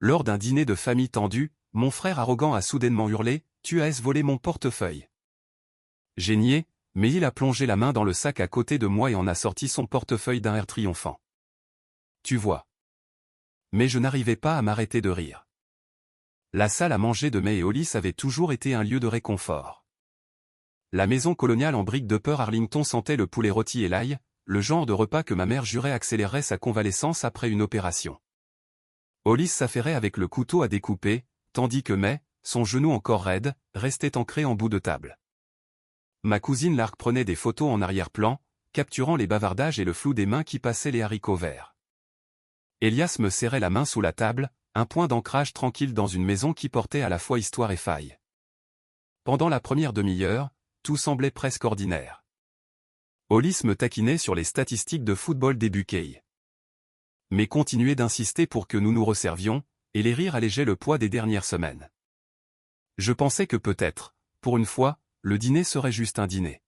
Lors d'un dîner de famille tendu, mon frère arrogant a soudainement hurlé « Tu as volé mon portefeuille !» J'ai nié, mais il a plongé la main dans le sac à côté de moi et en a sorti son portefeuille d'un air triomphant. Tu vois. Mais je n'arrivais pas à m'arrêter de rire. La salle à manger de May et Hollis avait toujours été un lieu de réconfort. La maison coloniale en briques de peur Arlington sentait le poulet rôti et l'ail, le genre de repas que ma mère jurait accélérerait sa convalescence après une opération. Hollis s'affairait avec le couteau à découper, tandis que May, son genou encore raide, restait ancré en bout de table. Ma cousine Lark prenait des photos en arrière-plan, capturant les bavardages et le flou des mains qui passaient les haricots verts. Elias me serrait la main sous la table, un point d'ancrage tranquille dans une maison qui portait à la fois histoire et faille. Pendant la première demi-heure, tout semblait presque ordinaire. Hollis me taquinait sur les statistiques de football des Buckeyes. Mais continuait d'insister pour que nous nous resservions, et les rires allégeaient le poids des dernières semaines. Je pensais que peut-être, pour une fois, le dîner serait juste un dîner.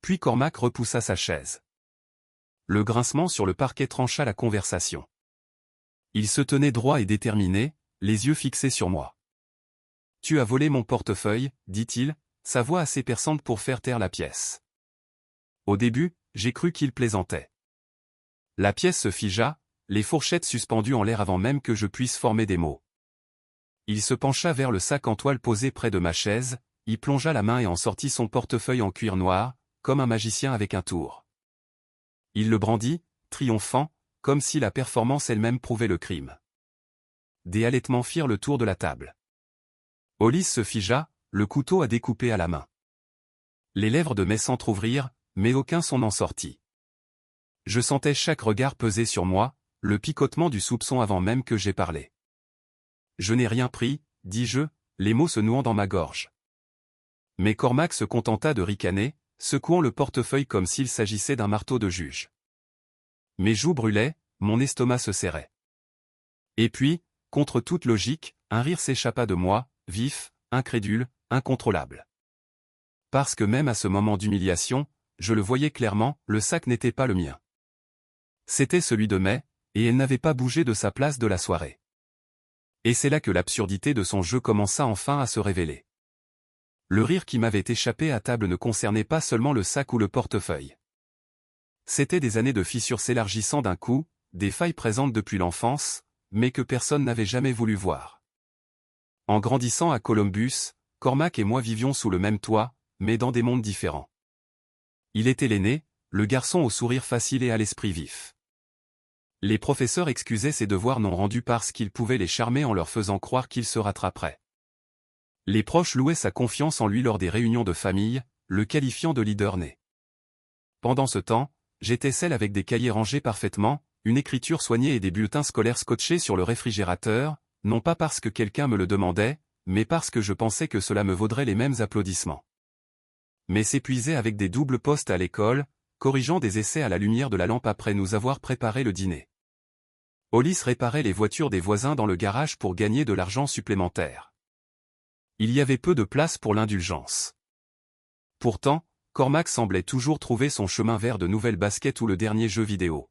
Puis Cormac repoussa sa chaise. Le grincement sur le parquet trancha la conversation. Il se tenait droit et déterminé, les yeux fixés sur moi. « Tu as volé mon portefeuille, dit-il, sa voix assez perçante pour faire taire la pièce. Au début, j'ai cru qu'il plaisantait. La pièce se figea, les fourchettes suspendues en l'air avant même que je puisse former des mots. Il se pencha vers le sac en toile posé près de ma chaise, y plongea la main et en sortit son portefeuille en cuir noir, comme un magicien avec un tour. Il le brandit, triomphant, comme si la performance elle-même prouvait le crime. Des halètements firent le tour de la table. Hollis se figea, le couteau à découper à la main. Les lèvres de May s'entr'ouvrirent, mais aucun son n'en sortit. Je sentais chaque regard peser sur moi, le picotement du soupçon avant même que j'aie parlé. Je n'ai rien pris, dis-je, les mots se nouant dans ma gorge. Mais Cormac se contenta de ricaner, secouant le portefeuille comme s'il s'agissait d'un marteau de juge. Mes joues brûlaient, mon estomac se serrait. Et puis, contre toute logique, un rire s'échappa de moi, vif, incrédule, incontrôlable. Parce que même à ce moment d'humiliation, je le voyais clairement, le sac n'était pas le mien. C'était celui de May, et elle n'avait pas bougé de sa place de la soirée. Et c'est là que l'absurdité de son jeu commença enfin à se révéler. Le rire qui m'avait échappé à table ne concernait pas seulement le sac ou le portefeuille. C'étaient des années de fissures s'élargissant d'un coup, des failles présentes depuis l'enfance, mais que personne n'avait jamais voulu voir. En grandissant à Columbus, Cormac et moi vivions sous le même toit, mais dans des mondes différents. Il était l'aîné, le garçon au sourire facile et à l'esprit vif. Les professeurs excusaient ses devoirs non rendus parce qu'il pouvait les charmer en leur faisant croire qu'il se rattraperait. Les proches louaient sa confiance en lui lors des réunions de famille, le qualifiant de leader né. Pendant ce temps, j'étais celle avec des cahiers rangés parfaitement, une écriture soignée et des bulletins scolaires scotchés sur le réfrigérateur, non pas parce que quelqu'un me le demandait, mais parce que je pensais que cela me vaudrait les mêmes applaudissements. Mais s'épuisait avec des doubles postes à l'école, corrigeant des essais à la lumière de la lampe après nous avoir préparé le dîner. Hollis réparait les voitures des voisins dans le garage pour gagner de l'argent supplémentaire. Il y avait peu de place pour l'indulgence. Pourtant, Cormac semblait toujours trouver son chemin vers de nouvelles baskets ou le dernier jeu vidéo.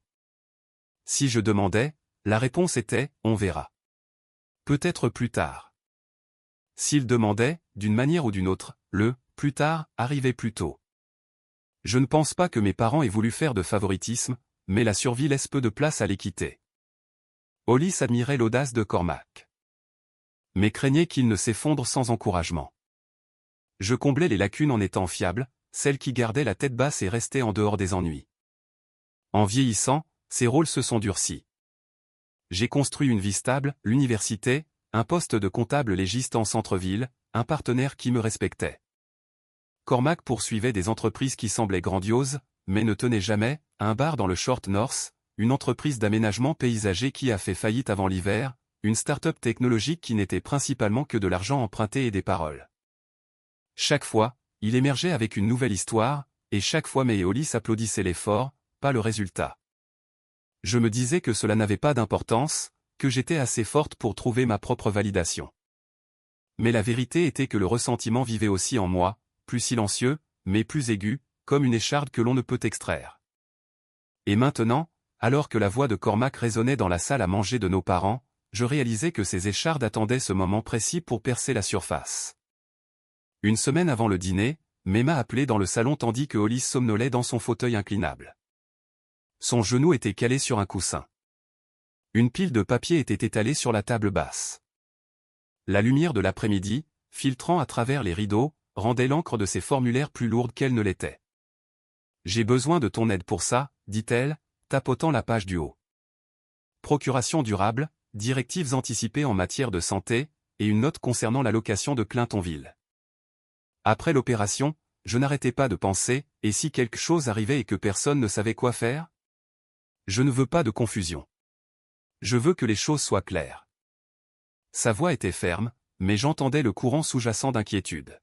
Si je demandais, la réponse était « on verra ». Peut-être plus tard. S'il demandait, d'une manière ou d'une autre, le « plus tard » arrivait plus tôt. Je ne pense pas que mes parents aient voulu faire de favoritisme, mais la survie laisse peu de place à l'équité. Hollis admirait l'audace de Cormac. Mais craignait qu'il ne s'effondre sans encouragement. Je comblais les lacunes en étant fiable, celle qui gardait la tête basse et restait en dehors des ennuis. En vieillissant, ces rôles se sont durcis. J'ai construit une vie stable, l'université, un poste de comptable légiste en centre-ville, un partenaire qui me respectait. Cormac poursuivait des entreprises qui semblaient grandioses, mais ne tenaient jamais, un bar dans le Short North, une entreprise d'aménagement paysager qui a fait faillite avant l'hiver, une start-up technologique qui n'était principalement que de l'argent emprunté et des paroles. Chaque fois, il émergeait avec une nouvelle histoire, et chaque fois May et Hollis applaudissaient l'effort, pas le résultat. Je me disais que cela n'avait pas d'importance, que j'étais assez forte pour trouver ma propre validation. Mais la vérité était que le ressentiment vivait aussi en moi, plus silencieux, mais plus aigu, comme une écharde que l'on ne peut extraire. Et maintenant, alors que la voix de Cormac résonnait dans la salle à manger de nos parents, je réalisais que ses échardes attendaient ce moment précis pour percer la surface. Une semaine avant le dîner, Mema appelait dans le salon tandis que Hollis somnolait dans son fauteuil inclinable. Son genou était calé sur un coussin. Une pile de papier était étalée sur la table basse. La lumière de l'après-midi, filtrant à travers les rideaux, rendait l'encre de ses formulaires plus lourde qu'elle ne l'était. « J'ai besoin de ton aide pour ça, dit-elle, tapotant la page du haut. Procuration durable, directives anticipées en matière de santé, et une note concernant la location de Clintonville. Après l'opération, je n'arrêtais pas de penser, et si quelque chose arrivait et que personne ne savait quoi faire? Je ne veux pas de confusion. Je veux que les choses soient claires. Sa voix était ferme, mais j'entendais le courant sous-jacent d'inquiétude.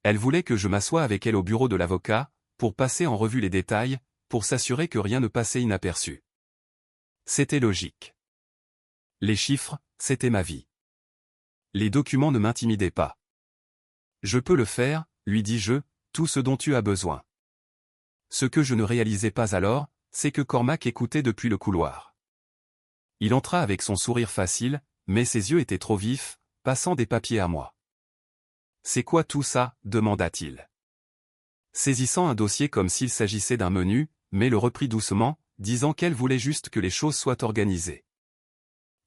Elle voulait que je m'assoie avec elle au bureau de l'avocat, pour passer en revue les détails, pour s'assurer que rien ne passait inaperçu. C'était logique. Les chiffres, c'était ma vie. Les documents ne m'intimidaient pas. Je peux le faire, lui dis-je, tout ce dont tu as besoin. Ce que je ne réalisais pas alors, c'est que Cormac écoutait depuis le couloir. Il entra avec son sourire facile, mais ses yeux étaient trop vifs, passant des papiers à moi. « C'est quoi tout ça » demanda-t-il. Saisissant un dossier comme s'il s'agissait d'un menu, mais le reprit doucement, disant qu'elle voulait juste que les choses soient organisées.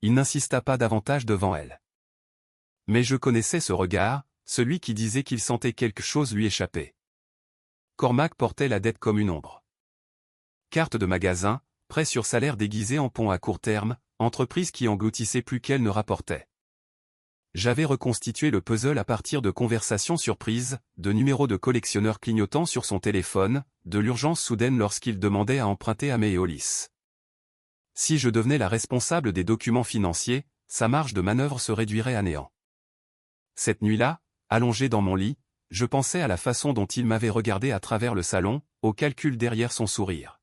Il n'insista pas davantage devant elle. Mais je connaissais ce regard, celui qui disait qu'il sentait quelque chose lui échapper. Cormac portait la dette comme une ombre. Carte de magasin, prêt sur salaire déguisé en pont à court terme, entreprise qui engloutissait plus qu'elle ne rapportait. J'avais reconstitué le puzzle à partir de conversations surprises, de numéros de collectionneurs clignotant sur son téléphone, de l'urgence soudaine lorsqu'il demandait à emprunter à May et Hollis. Si je devenais la responsable des documents financiers, sa marge de manœuvre se réduirait à néant. Cette nuit-là, allongé dans mon lit, je pensais à la façon dont il m'avait regardé à travers le salon, au calcul derrière son sourire.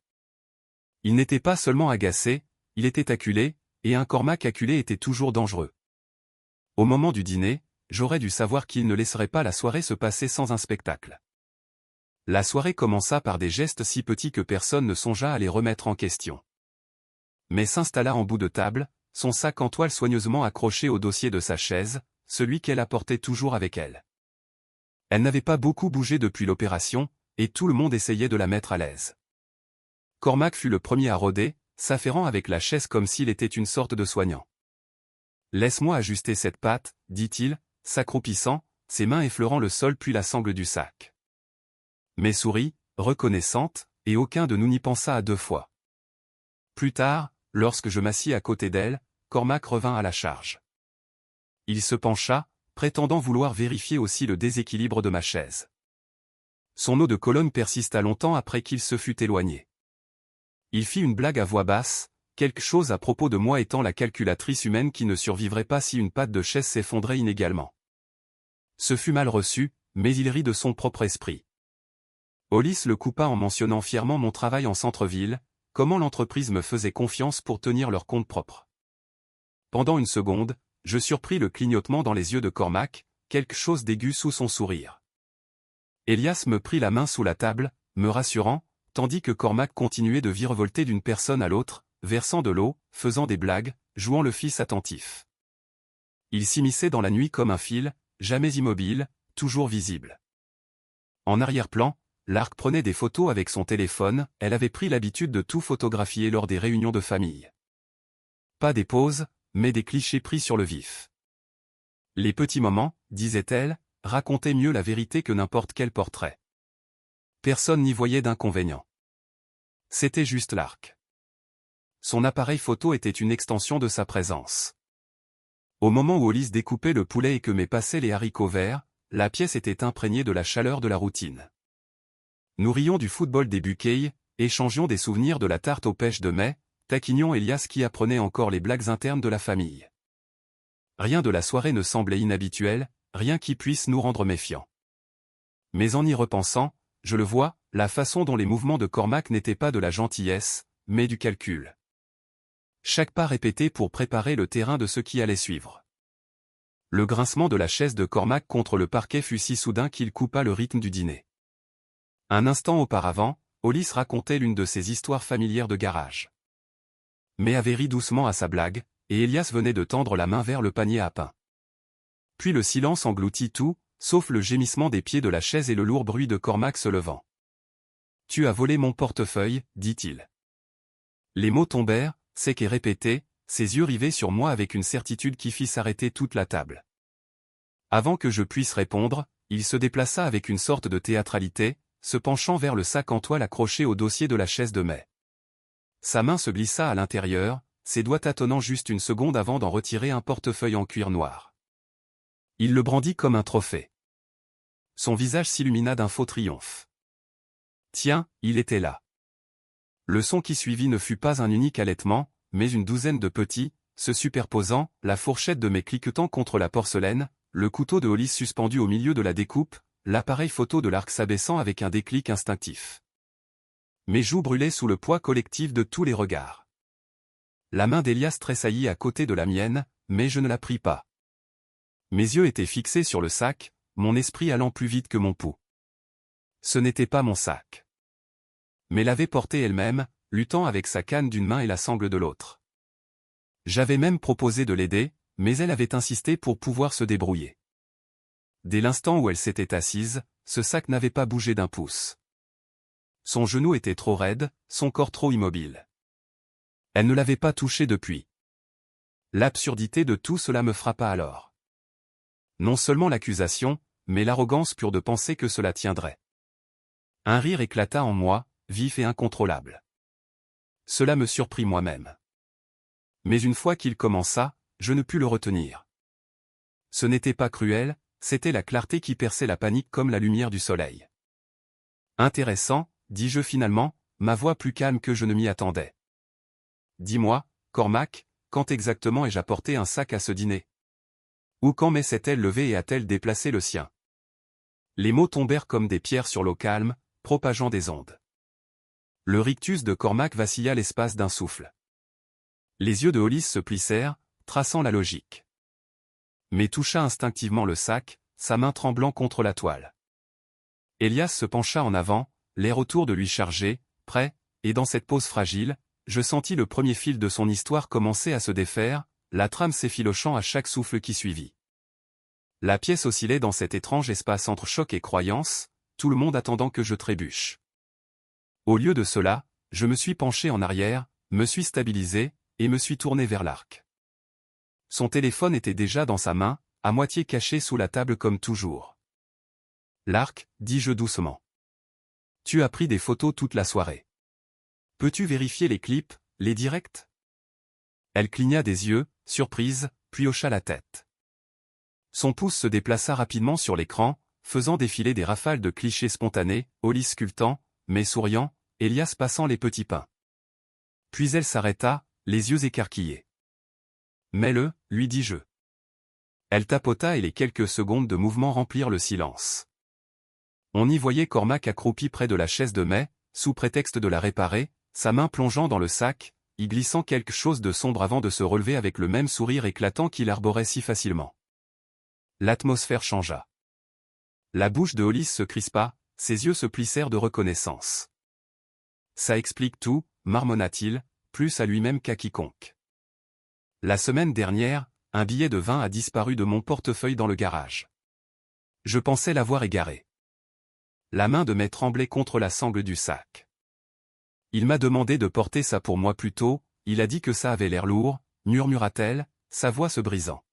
Il n'était pas seulement agacé, il était acculé, et un Cormac acculé était toujours dangereux. Au moment du dîner, j'aurais dû savoir qu'il ne laisserait pas la soirée se passer sans un spectacle. La soirée commença par des gestes si petits que personne ne songea à les remettre en question. Mais s'installa en bout de table, son sac en toile soigneusement accroché au dossier de sa chaise, celui qu'elle apportait toujours avec elle. Elle n'avait pas beaucoup bougé depuis l'opération, et tout le monde essayait de la mettre à l'aise. Cormac fut le premier à rôder, s'affairant avec la chaise comme s'il était une sorte de soignant. « Laisse-moi ajuster cette patte, dit-il, s'accroupissant, ses mains effleurant le sol puis la sangle du sac. Mais sourit, reconnaissante, et aucun de nous n'y pensa à deux fois. Plus tard, lorsque je m'assis à côté d'elle, Cormac revint à la charge. Il se pencha, prétendant vouloir vérifier aussi le déséquilibre de ma chaise. Son eau de colonne persista longtemps après qu'il se fût éloigné. Il fit une blague à voix basse, quelque chose à propos de moi étant la calculatrice humaine qui ne survivrait pas si une patte de chaise s'effondrait inégalement. Ce fut mal reçu, mais il rit de son propre esprit. Hollis le coupa en mentionnant fièrement mon travail en centre-ville, comment l'entreprise me faisait confiance pour tenir leur compte propre. Pendant une seconde, je surpris le clignotement dans les yeux de Cormac, quelque chose d'aigu sous son sourire. Elias me prit la main sous la table, me rassurant, tandis que Cormac continuait de virevolter d'une personne à l'autre, versant de l'eau, faisant des blagues, jouant le fils attentif. Il s'immisçait dans la nuit comme un fil, jamais immobile, toujours visible. En arrière-plan, Lark prenait des photos avec son téléphone, elle avait pris l'habitude de tout photographier lors des réunions de famille. Pas des poses, mais des clichés pris sur le vif. Les petits moments, disait-elle, racontaient mieux la vérité que n'importe quel portrait. Personne n'y voyait d'inconvénient. C'était juste Lark. Son appareil photo était une extension de sa présence. Au moment où Hollis découpait le poulet et que May passait les haricots verts, la pièce était imprégnée de la chaleur de la routine. Nous rions du football des Buckeyes, échangions des souvenirs de la tarte aux pêches de May, taquinions Elias qui apprenait encore les blagues internes de la famille. Rien de la soirée ne semblait inhabituel, rien qui puisse nous rendre méfiants. Mais en y repensant, je le vois, la façon dont les mouvements de Cormac n'étaient pas de la gentillesse, mais du calcul. Chaque pas répété pour préparer le terrain de ce qui allait suivre. Le grincement de la chaise de Cormac contre le parquet fut si soudain qu'il coupa le rythme du dîner. Un instant auparavant, Hollis racontait l'une de ses histoires familières de garage. Mais avait ri doucement à sa blague, et Elias venait de tendre la main vers le panier à pain. Puis le silence engloutit tout, sauf le gémissement des pieds de la chaise et le lourd bruit de Cormac se levant. « Tu as volé mon portefeuille, dit-il. » Les mots tombèrent, secs et répétés, ses yeux rivés sur moi avec une certitude qui fit s'arrêter toute la table. Avant que je puisse répondre, il se déplaça avec une sorte de théâtralité, se penchant vers le sac en toile accroché au dossier de la chaise de mai. Sa main se glissa à l'intérieur, ses doigts tâtonnant juste une seconde avant d'en retirer un portefeuille en cuir noir. Il le brandit comme un trophée. Son visage s'illumina d'un faux triomphe. Tiens, il était là. Le son qui suivit ne fut pas un unique halètement, mais une douzaine de petits, se superposant, la fourchette de mes cliquetant contre la porcelaine, le couteau de Hollis suspendu au milieu de la découpe, l'appareil photo de l'arc s'abaissant avec un déclic instinctif. Mes joues brûlaient sous le poids collectif de tous les regards. La main d'Elias tressaillit à côté de la mienne, mais je ne la pris pas. Mes yeux étaient fixés sur le sac, mon esprit allant plus vite que mon pouls. Ce n'était pas mon sac. Mais l'avait porté elle-même, luttant avec sa canne d'une main et la sangle de l'autre. J'avais même proposé de l'aider, mais elle avait insisté pour pouvoir se débrouiller. Dès l'instant où elle s'était assise, ce sac n'avait pas bougé d'un pouce. Son genou était trop raide, son corps trop immobile. Elle ne l'avait pas touché depuis. L'absurdité de tout cela me frappa alors. Non seulement l'accusation, mais l'arrogance pure de penser que cela tiendrait. Un rire éclata en moi, vif et incontrôlable. Cela me surprit moi-même. Mais une fois qu'il commença, je ne pus le retenir. Ce n'était pas cruel, c'était la clarté qui perçait la panique comme la lumière du soleil. Intéressant, dis-je finalement, ma voix plus calme que je ne m'y attendais. Dis-moi, Cormac, quand exactement ai-je apporté un sac à ce dîner? Ou quand May s'est-elle levée et a-t-elle déplacé le sien? Les mots tombèrent comme des pierres sur l'eau calme, propageant des ondes. Le rictus de Cormac vacilla l'espace d'un souffle. Les yeux de Hollis se plissèrent, traçant la logique. Mais toucha instinctivement le sac, sa main tremblant contre la toile. Elias se pencha en avant, l'air autour de lui chargé, prêt, et dans cette pose fragile, je sentis le premier fil de son histoire commencer à se défaire, la trame s'effilochant à chaque souffle qui suivit. La pièce oscillait dans cet étrange espace entre choc et croyance, tout le monde attendant que je trébuche. Au lieu de cela, je me suis penché en arrière, me suis stabilisé, et me suis tourné vers l'arc. Son téléphone était déjà dans sa main, à moitié caché sous la table comme toujours. L'arc, dis-je doucement. Tu as pris des photos toute la soirée. Peux-tu vérifier les clips, les directs? Elle cligna des yeux, surprise, puis hocha la tête. Son pouce se déplaça rapidement sur l'écran, faisant défiler des rafales de clichés spontanés, Hollis sculptant, mais souriant, Elias passant les petits pains. Puis elle s'arrêta, les yeux écarquillés. Mets-le, lui dis-je. Elle tapota et les quelques secondes de mouvement remplirent le silence. On y voyait Cormac accroupi près de la chaise de May, sous prétexte de la réparer, sa main plongeant dans le sac, y glissant quelque chose de sombre avant de se relever avec le même sourire éclatant qu'il arborait si facilement. L'atmosphère changea. La bouche de Hollis se crispa, ses yeux se plissèrent de reconnaissance. Ça explique tout, marmonna-t-il, plus à lui-même qu'à quiconque. La semaine dernière, un billet de 20 a disparu de mon portefeuille dans le garage. Je pensais l'avoir égaré. La main de May tremblait contre la sangle du sac. Il m'a demandé de porter ça pour moi plus tôt, il a dit que ça avait l'air lourd, murmura-t-elle, sa voix se brisant.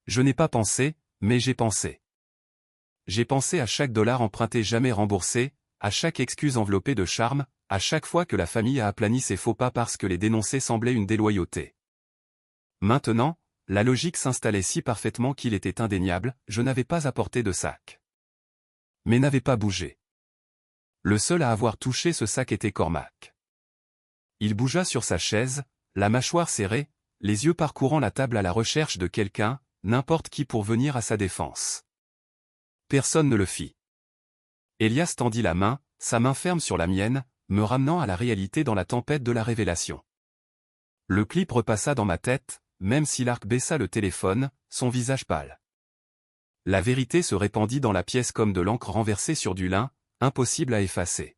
Je n'ai pas pensé, mais j'ai pensé. J'ai pensé à chaque dollar emprunté jamais remboursé, à chaque excuse enveloppée de charme, à chaque fois que la famille a aplani ses faux pas parce que les dénoncer semblait une déloyauté. Maintenant, la logique s'installait si parfaitement qu'il était indéniable, je n'avais pas apporté de sac. Mais n'avait pas bougé. Le seul à avoir touché ce sac était Cormac. Il bougea sur sa chaise, la mâchoire serrée, les yeux parcourant la table à la recherche de quelqu'un, n'importe qui pour venir à sa défense. Personne ne le fit. Elias tendit la main, sa main ferme sur la mienne, me ramenant à la réalité dans la tempête de la révélation. Le clip repassa dans ma tête, même si l'arc baissa le téléphone, son visage pâle. La vérité se répandit dans la pièce comme de l'encre renversée sur du lin, impossible à effacer.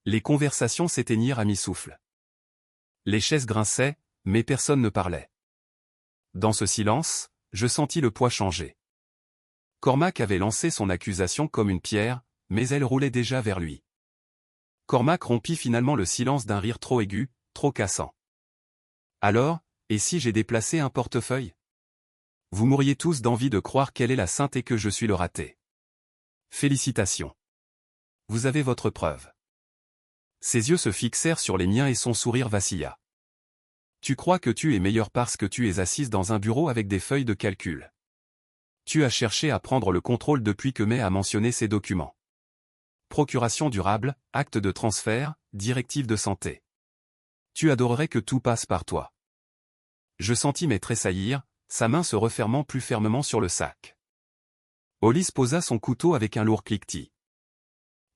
Les conversations s'éteignirent à mi-souffle. Les chaises grinçaient, mais personne ne parlait. Dans ce silence, je sentis le poids changer. Cormac avait lancé son accusation comme une pierre, mais elle roulait déjà vers lui. Cormac rompit finalement le silence d'un rire trop aigu, trop cassant. Alors, et si j'ai déplacé un portefeuille? Vous mourriez tous d'envie de croire quelle est la sainte et que je suis le raté. Félicitations. Vous avez votre preuve. Ses yeux se fixèrent sur les miens et son sourire vacilla. Tu crois que tu es meilleur parce que tu es assise dans un bureau avec des feuilles de calcul. Tu as cherché à prendre le contrôle depuis que May a mentionné ces documents. Procuration durable, acte de transfert, directive de santé. Tu adorerais que tout passe par toi. Je sentis May tressaillir, sa main se refermant plus fermement sur le sac. Hollis posa son couteau avec un lourd cliquetis.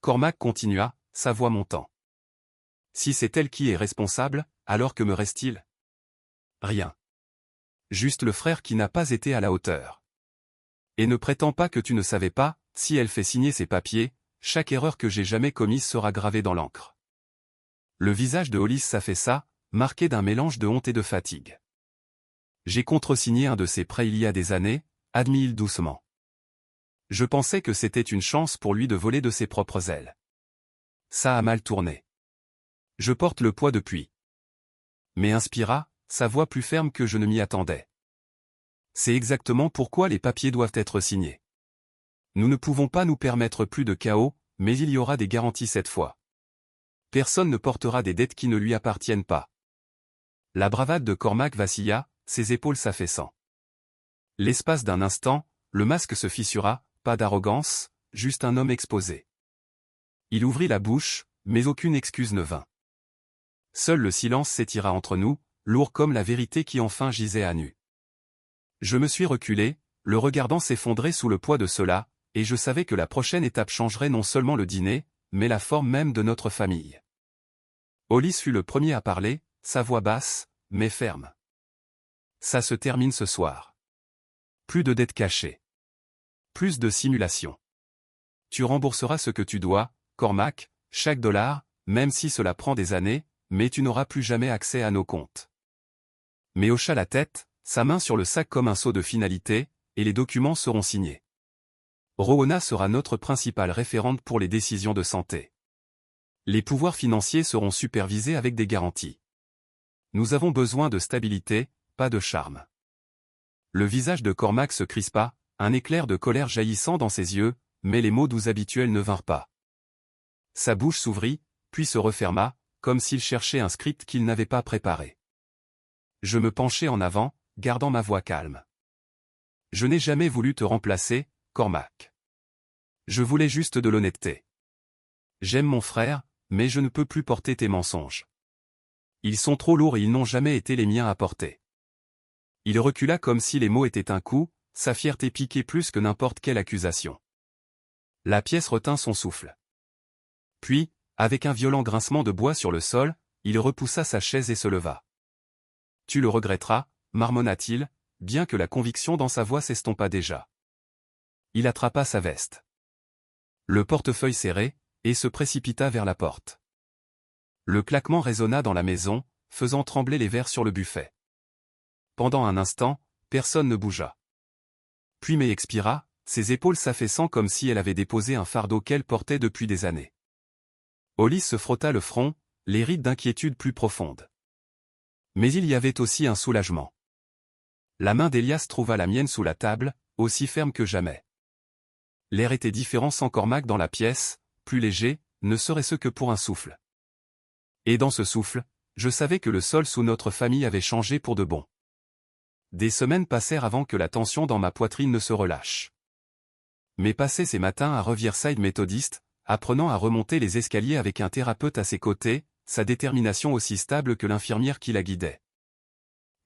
Cormac continua, sa voix montant. Si c'est elle qui est responsable, alors que me reste-t-il? Rien. Juste le frère qui n'a pas été à la hauteur. Et ne prétends pas que tu ne savais pas, si elle fait signer ces papiers, chaque erreur que j'ai jamais commise sera gravée dans l'encre. Le visage de Hollis s'affaissa, marqué d'un mélange de honte et de fatigue. J'ai contresigné un de ses prêts il y a des années, admit-il doucement. Je pensais que c'était une chance pour lui de voler de ses propres ailes. Ça a mal tourné. Je porte le poids depuis. Mais inspira, sa voix plus ferme que je ne m'y attendais. C'est exactement pourquoi les papiers doivent être signés. Nous ne pouvons pas nous permettre plus de chaos, mais il y aura des garanties cette fois. Personne ne portera des dettes qui ne lui appartiennent pas. La bravade de Cormac vacilla, ses épaules s'affaissant. L'espace d'un instant, le masque se fissura, pas d'arrogance, juste un homme exposé. Il ouvrit la bouche, mais aucune excuse ne vint. Seul le silence s'étira entre nous, lourd comme la vérité qui enfin gisait à nu. Je me suis reculé, le regardant s'effondrer sous le poids de cela, et je savais que la prochaine étape changerait non seulement le dîner, mais la forme même de notre famille. Hollis fut le premier à parler, sa voix basse, mais ferme. Ça se termine ce soir. Plus de dettes cachées. Plus de simulation. Tu rembourseras ce que tu dois, Cormac, chaque dollar, même si cela prend des années, mais tu n'auras plus jamais accès à nos comptes. Mais hocha la tête, sa main sur le sac comme un sceau de finalité, et les documents seront signés. Rowana sera notre principale référente pour les décisions de santé. Les pouvoirs financiers seront supervisés avec des garanties. Nous avons besoin de stabilité, pas de charme. Le visage de Cormac se crispa, un éclair de colère jaillissant dans ses yeux, mais les mots doux habituels ne vinrent pas. Sa bouche s'ouvrit, puis se referma, comme s'il cherchait un script qu'il n'avait pas préparé. Je me penchai en avant, gardant ma voix calme. Je n'ai jamais voulu te remplacer, Cormac. Je voulais juste de l'honnêteté. J'aime mon frère, mais je ne peux plus porter tes mensonges. Ils sont trop lourds et ils n'ont jamais été les miens à porter. Il recula comme si les mots étaient un coup, sa fierté piquait plus que n'importe quelle accusation. La pièce retint son souffle. Puis, avec un violent grincement de bois sur le sol, il repoussa sa chaise et se leva. Tu le regretteras, marmonna-t-il, bien que la conviction dans sa voix s'estompa déjà. Il attrapa sa veste. Le portefeuille serré, et se précipita vers la porte. Le claquement résonna dans la maison, faisant trembler les verres sur le buffet. Pendant un instant, personne ne bougea. Puis May expira, ses épaules s'affaissant comme si elle avait déposé un fardeau qu'elle portait depuis des années. Hollis se frotta le front, les rides d'inquiétude plus profondes. Mais il y avait aussi un soulagement. La main d'Elias trouva la mienne sous la table, aussi ferme que jamais. L'air était différent sans Cormac dans la pièce, plus léger, ne serait-ce que pour un souffle. Et dans ce souffle, je savais que le sol sous notre famille avait changé pour de bon. Des semaines passèrent avant que la tension dans ma poitrine ne se relâche. Mais passé ces matins à Riverside Methodist, apprenant à remonter les escaliers avec un thérapeute à ses côtés, sa détermination aussi stable que l'infirmière qui la guidait.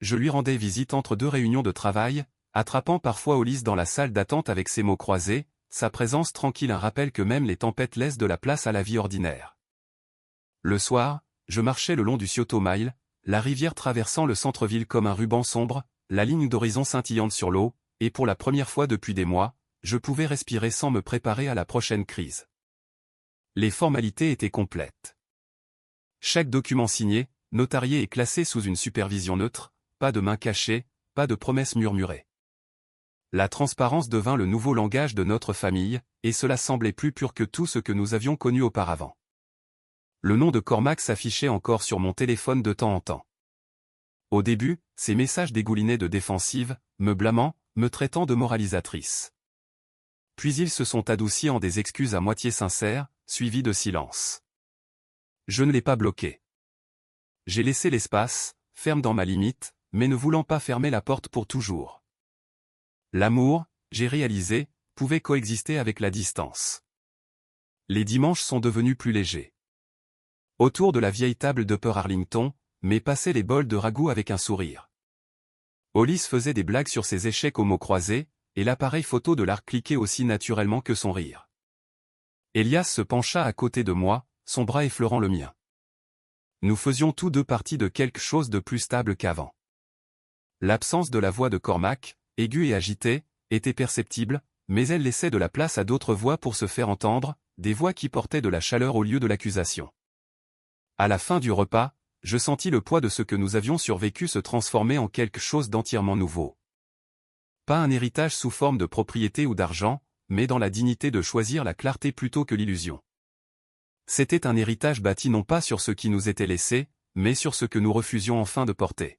Je lui rendais visite entre deux réunions de travail, attrapant parfois Hollis dans la salle d'attente avec ses mots croisés, sa présence tranquille un rappel que même les tempêtes laissent de la place à la vie ordinaire. Le soir, je marchais le long du Scioto Mile, la rivière traversant le centre-ville comme un ruban sombre, la ligne d'horizon scintillante sur l'eau, et pour la première fois depuis des mois, je pouvais respirer sans me préparer à la prochaine crise. Les formalités étaient complètes. Chaque document signé, notarié et classé sous une supervision neutre, pas de main cachée, pas de promesses murmurées. La transparence devint le nouveau langage de notre famille, et cela semblait plus pur que tout ce que nous avions connu auparavant. Le nom de Cormac s'affichait encore sur mon téléphone de temps en temps. Au début, ces messages dégoulinaient de défensive, me blâmant, me traitant de moralisatrice. Puis ils se sont adoucis en des excuses à moitié sincères, suivies de silence. Je ne l'ai pas bloqué. J'ai laissé l'espace, ferme dans ma limite, mais ne voulant pas fermer la porte pour toujours. L'amour, j'ai réalisé, pouvait coexister avec la distance. Les dimanches sont devenus plus légers. Autour de la vieille table d'Upper Arlington, mais passaient les bols de ragoût avec un sourire. Hollis faisait des blagues sur ses échecs aux mots croisés, et l'appareil photo de l'art cliquait aussi naturellement que son rire. Elias se pencha à côté de moi, son bras effleurant le mien. Nous faisions tous deux partie de quelque chose de plus stable qu'avant. L'absence de la voix de Cormac, aiguë et agitée, était perceptible, mais elle laissait de la place à d'autres voix pour se faire entendre, des voix qui portaient de la chaleur au lieu de l'accusation. À la fin du repas, je sentis le poids de ce que nous avions survécu se transformer en quelque chose d'entièrement nouveau. Pas un héritage sous forme de propriété ou d'argent, mais dans la dignité de choisir la clarté plutôt que l'illusion. C'était un héritage bâti non pas sur ce qui nous était laissé, mais sur ce que nous refusions enfin de porter.